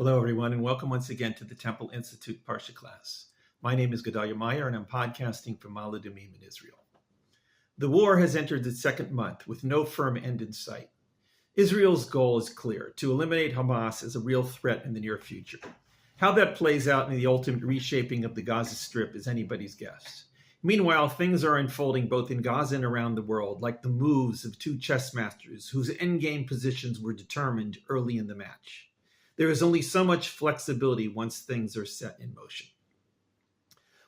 Hello, everyone, and welcome once again to the Temple Institute Parsha class. My name is Gedalia Meyer, and I'm podcasting from Ma'ale Adumim in Israel. The war has entered its second month with no firm end in sight. Israel's goal is clear: to eliminate Hamas as a real threat in the near future. How that plays out in the ultimate reshaping of the Gaza Strip is anybody's guess. Meanwhile, things are unfolding both in Gaza and around the world, like the moves of two chess masters whose endgame positions were determined early in the match. There is only so much flexibility once things are set in motion.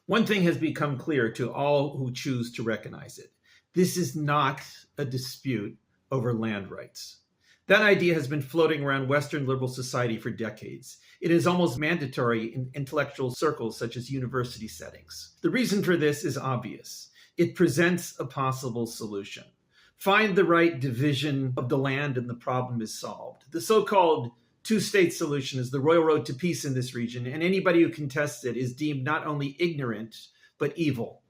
One thing has become clear to all who choose to recognize it. This is not a dispute over land rights. That idea has been floating around Western liberal society for decades. It is almost mandatory in intellectual circles such as university settings. The reason for this is obvious. It presents a possible solution. Find the right division of the land and the problem is solved. The so-called TwoState Solution is the royal road to peace in this region, and anybody who contests it is deemed not only ignorant, but evil.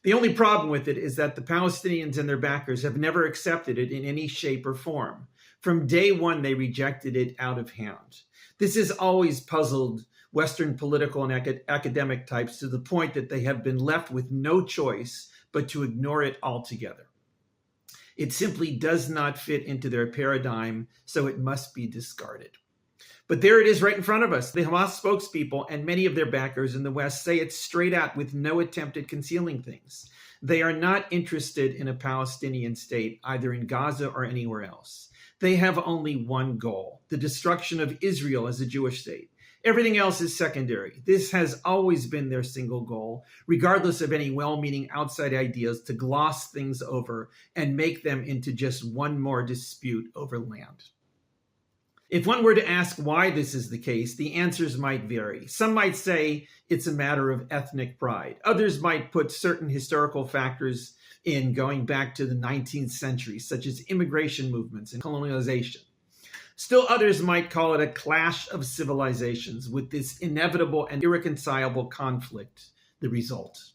The only problem with it is that the Palestinians and their backers have never accepted it in any shape or form. From day one, they rejected it out of hand. This has always puzzled Western political and academic types to the point that they have been left with no choice but to ignore it altogether. It simply does not fit into their paradigm, so it must be discarded. But there it is right in front of us. The Hamas spokespeople and many of their backers in the West say it straight out with no attempt at concealing things. They are not interested in a Palestinian state, either in Gaza or anywhere else. They have only one goal: the destruction of Israel as a Jewish state. Everything else is secondary. This has always been their single goal, regardless of any well-meaning outside ideas to gloss things over and make them into just one more dispute over land. If one were to ask why this is the case, the answers might vary. Some might say it's a matter of ethnic pride. Others might put certain historical factors in going back to the 19th century, such as immigration movements and colonialization. Still others might call it a clash of civilizations, with this inevitable and irreconcilable conflict the result.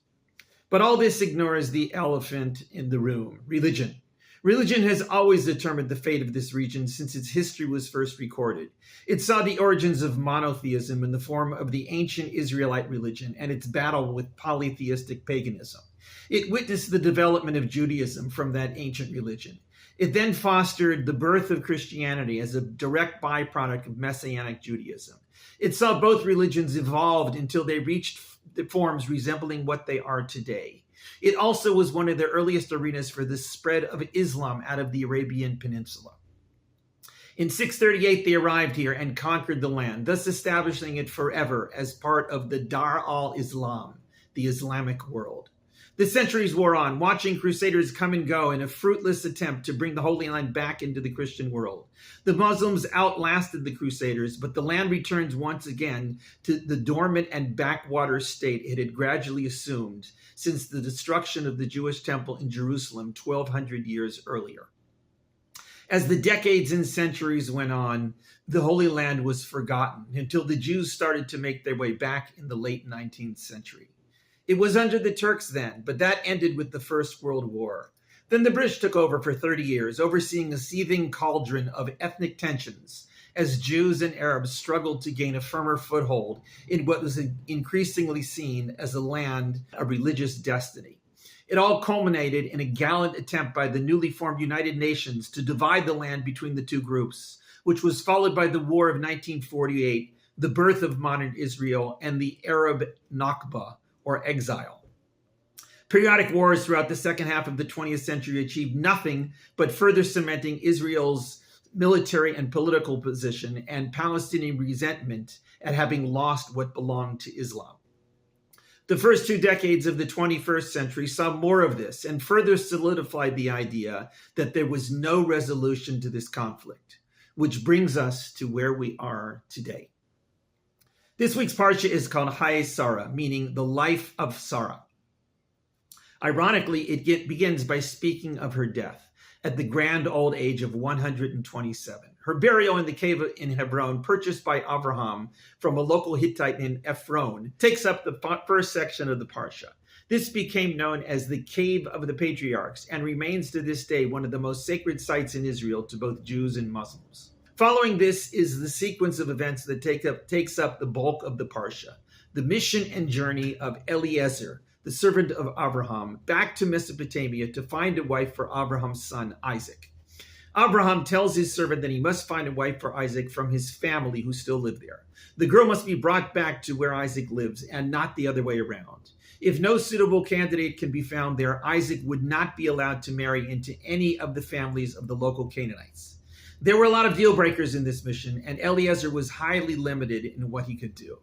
But all this ignores the elephant in the room: religion. Religion has always determined the fate of this region since its history was first recorded. It saw the origins of monotheism in the form of the ancient Israelite religion and its battle with polytheistic paganism. It witnessed the development of Judaism from that ancient religion. It then fostered the birth of Christianity as a direct byproduct of Messianic Judaism. It saw both religions evolved until they reached the forms resembling what they are today. It also was one of the earliest arenas for the spread of Islam out of the Arabian Peninsula. In 638, they arrived here and conquered the land, thus establishing it forever as part of the Dar al-Islam, the Islamic world. The centuries wore on, watching crusaders come and go in a fruitless attempt to bring the Holy Land back into the Christian world. The Muslims outlasted the crusaders, but the land returns once again to the dormant and backwater state it had gradually assumed since the destruction of the Jewish temple in Jerusalem 1,200 years earlier. As the decades and centuries went on, the Holy Land was forgotten until the Jews started to make their way back in the late 19th century. It was under the Turks then, but that ended with the First World War. Then the British took over for 30 years, overseeing a seething cauldron of ethnic tensions as Jews and Arabs struggled to gain a firmer foothold in what was increasingly seen as a land of religious destiny. It all culminated in a gallant attempt by the newly formed United Nations to divide the land between the two groups, which was followed by the War of 1948, the birth of modern Israel, and the Arab Nakba, or exile. Periodic wars throughout the second half of the 20th century achieved nothing but further cementing Israel's military and political position and Palestinian resentment at having lost what belonged to Islam. The first 2 decades of the 21st century saw more of this and further solidified the idea that there was no resolution to this conflict, which brings us to where we are today. This week's Parsha is called Chayei Sara, meaning the life of Sarah. Ironically, it begins by speaking of her death at the grand old age of 127. Her burial in the cave in Hebron, purchased by Abraham from a local Hittite named Ephron, takes up the first section of the Parsha. This became known as the Cave of the Patriarchs and remains to this day one of the most sacred sites in Israel to both Jews and Muslims. Following this is the sequence of events that takes up the bulk of the Parsha, the mission and journey of Eliezer, the servant of Abraham, back to Mesopotamia to find a wife for Abraham's son, Isaac. Abraham tells his servant that he must find a wife for Isaac from his family who still live there. The girl must be brought back to where Isaac lives and not the other way around. If no suitable candidate can be found there, Isaac would not be allowed to marry into any of the families of the local Canaanites. There were a lot of deal breakers in this mission, and Eliezer was highly limited in what he could do.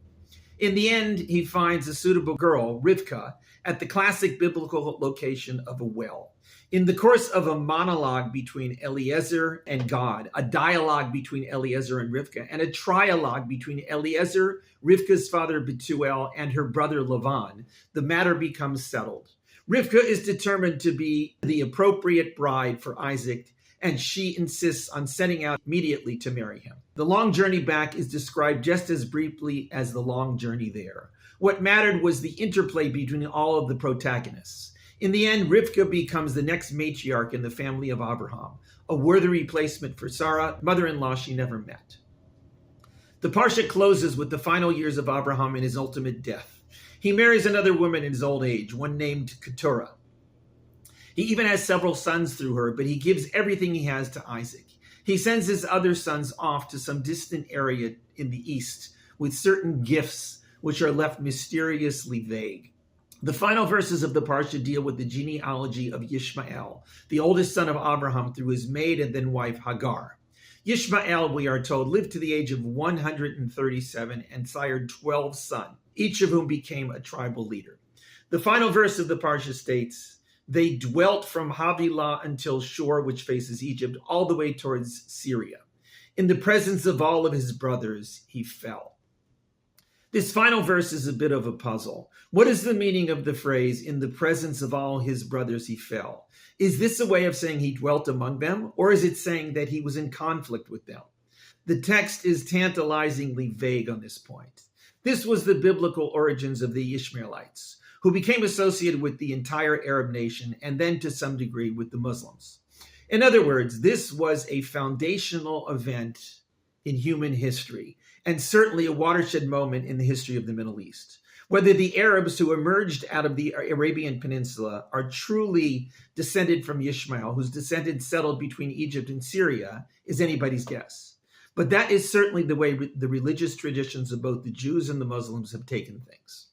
In the end, he finds a suitable girl, Rivkah, at the classic biblical location of a well. In the course of a monologue between Eliezer and God, a dialogue between Eliezer and Rivkah, and a trialogue between Eliezer, Rivkah's father Bethuel, and her brother Lavan, the matter becomes settled. Rivkah is determined to be the appropriate bride for Isaac, and she insists on setting out immediately to marry him. The long journey back is described just as briefly as the long journey there. What mattered was the interplay between all of the protagonists. In the end, Rivkah becomes the next matriarch in the family of Abraham, a worthy replacement for Sarah, mother-in-law she never met. The Parsha closes with the final years of Abraham and his ultimate death. He marries another woman in his old age, one named Keturah. He even has several sons through her, but he gives everything he has to Isaac. He sends his other sons off to some distant area in the east with certain gifts which are left mysteriously vague. The final verses of the Parsha deal with the genealogy of Ishmael, the oldest son of Abraham through his maid and then wife Hagar. Ishmael, we are told, lived to the age of 137 and sired 12 sons, each of whom became a tribal leader. The final verse of the Parsha states, "They dwelt from Havilah until Shur, which faces Egypt, all the way towards Syria. In the presence of all of his brothers, he fell." This final verse is a bit of a puzzle. What is the meaning of the phrase, "in the presence of all his brothers he fell"? Is this a way of saying he dwelt among them, or is it saying that he was in conflict with them? The text is tantalizingly vague on this point. This was the biblical origins of the Ishmaelites, who became associated with the entire Arab nation and then to some degree with the Muslims. In other words, this was a foundational event in human history, and certainly a watershed moment in the history of the Middle East. Whether the Arabs who emerged out of the Arabian Peninsula are truly descended from Ishmael, whose descendants settled between Egypt and Syria, is anybody's guess. But that is certainly the way the religious traditions of both the Jews and the Muslims have taken things.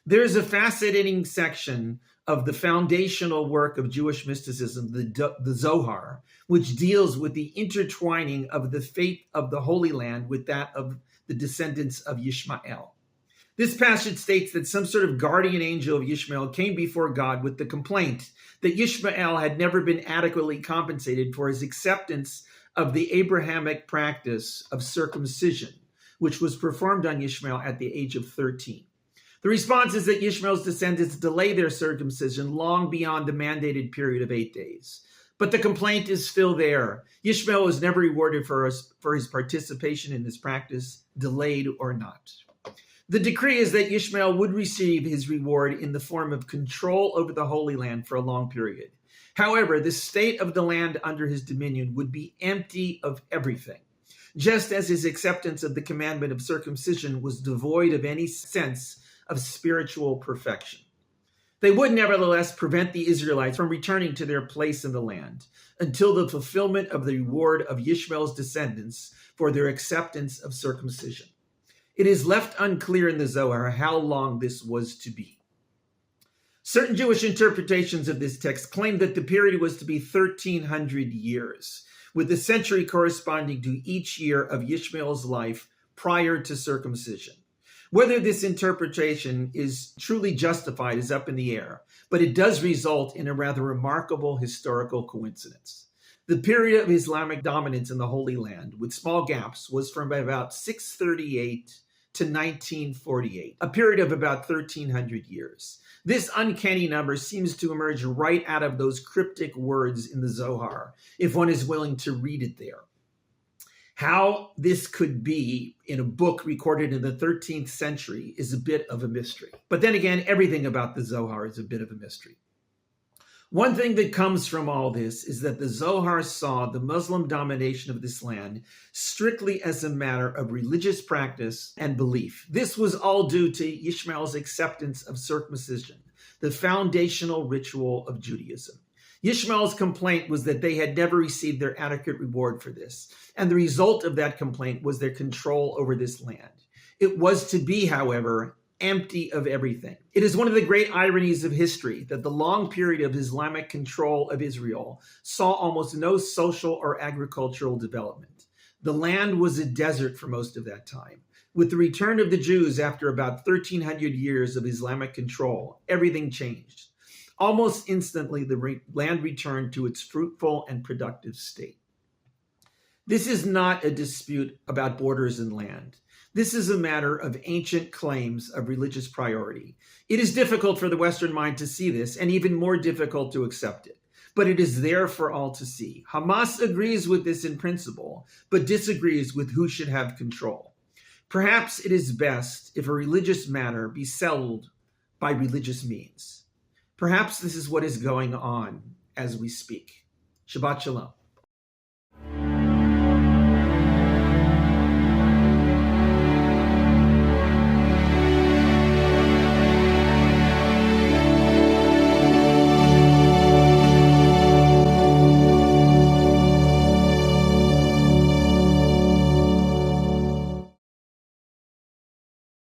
There is a fascinating section of the foundational work of Jewish mysticism, the Zohar, which deals with the intertwining of the fate of the Holy Land with that of the descendants of Ishmael. This passage states that some sort of guardian angel of Ishmael came before God with the complaint that Ishmael had never been adequately compensated for his acceptance of the Abrahamic practice of circumcision, which was performed on Ishmael at the age of 13. The response is that Ishmael's descendants delay their circumcision long beyond the mandated period of 8 days. But the complaint is still there. Ishmael was never rewarded for his participation in this practice, delayed or not. The decree is that Ishmael would receive his reward in the form of control over the Holy Land for a long period. However, the state of the land under his dominion would be empty of everything, just as his acceptance of the commandment of circumcision was devoid of any sense of spiritual perfection. They would nevertheless prevent the Israelites from returning to their place in the land until the fulfillment of the reward of Ishmael's descendants for their acceptance of circumcision. It is left unclear in the Zohar how long this was to be. Certain Jewish interpretations of this text claim that the period was to be 1,300 years, with the century corresponding to each year of Ishmael's life prior to circumcision. Whether this interpretation is truly justified is up in the air, but it does result in a rather remarkable historical coincidence. The period of Islamic dominance in the Holy Land, with small gaps, was from about 638 to 1948, a period of about 1,300 years. This uncanny number seems to emerge right out of those cryptic words in the Zohar, if one is willing to read it there. How this could be in a book recorded in the 13th century is a bit of a mystery. But then again, everything about the Zohar is a bit of a mystery. One thing that comes from all this is that the Zohar saw the Muslim domination of this land strictly as a matter of religious practice and belief. This was all due to Ishmael's acceptance of circumcision, the foundational ritual of Judaism. Ishmael's complaint was that they had never received their adequate reward for this, and the result of that complaint was their control over this land. It was to be, however, empty of everything. It is one of the great ironies of history that the long period of Islamic control of Israel saw almost no social or agricultural development. The land was a desert for most of that time. With the return of the Jews after about 1,300 years of Islamic control, everything changed. Almost instantly, the land returned to its fruitful and productive state. This is not a dispute about borders and land. This is a matter of ancient claims of religious priority. It is difficult for the Western mind to see this, and even more difficult to accept it. But it is there for all to see. Hamas agrees with this in principle, but disagrees with who should have control. Perhaps it is best if a religious matter be settled by religious means. Perhaps this is what is going on as we speak. Shabbat Shalom.